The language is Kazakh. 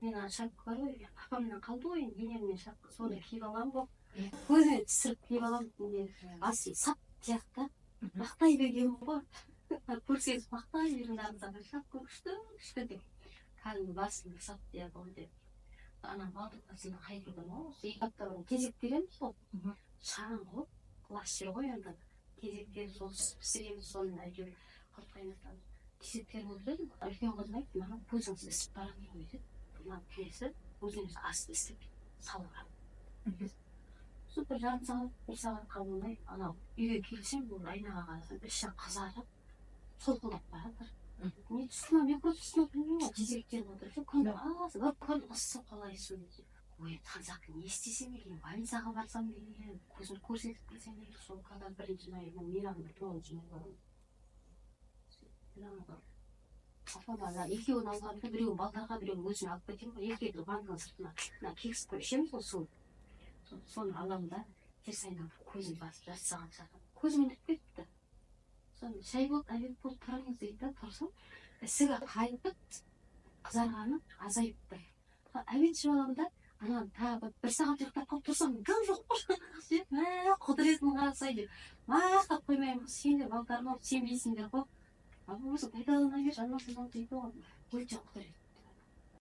Мен ана шапка бар ғой, папамнан қалды ғой енді, енемнен шапка, соны киіп аламын ғой. Көзіме түсіріп киіп аламын. Астын сап тияқты мақтай бергенмін ғой. Көрсеңіз мақтай беріңдер адамдар, шапка күшті деп. Кәдімгі басымды сап тияды ғой деп. Анам балдық басында қайтадан осы екі апта бұрын кезек береміз ғой. Шағын ғой, класс жер ғой енді. Кезектер сол пісіреміз, соны әйтеуір құрт қайнатамыз. Кезектер болып жүреді. Үлкен қызым айтты, маған көзіңіз ісіп барады ғой деп. Мына келесі өзіңіз асты істеп салған. Сол бір жарым сағат, бір сағатқа болмай, анау үйге келсем, бұл айнаға қарасам, іші қызарып, солқылдап баратыр. Не түсті ма, мен көз түсті ма білмеймін ғой, кезектер отыр. Күн аз, бір күн ыссы қалайсың деп. Ой, Танзақ не істесем екен, больницаға барсам деген, көзімді көрсетіп келсем екен, сол қазір бірінші майының мейрамды 9-шы май барамын. Апама екеуін алғанды, біреуін балдарға, біреуін өзіме алып кетемін ғой, екеуді банкның сыртына кегісіп қойып ішеміз ғой суын. Соны аламын да, теріс айналып көзім басып жатсаған жатыр. Көзім ілініп кетіпті. Соны шай болды, обед болды, тұрыңыз дейді да, тұрсам, ісігі қайтып, қызарғаны азайыпты. Обед ішіп аламын да, анан тағы бір сағат ұйықтап қалып тұрсам, гым жоқ қой. Құдіретін қарасай деп. Мақтап қоймаймын, сендер балдарым ау, сенбейсіңдер ғой. Өзің пайдалана бер, жанасыңдар дейді ғой. Өте құдірет.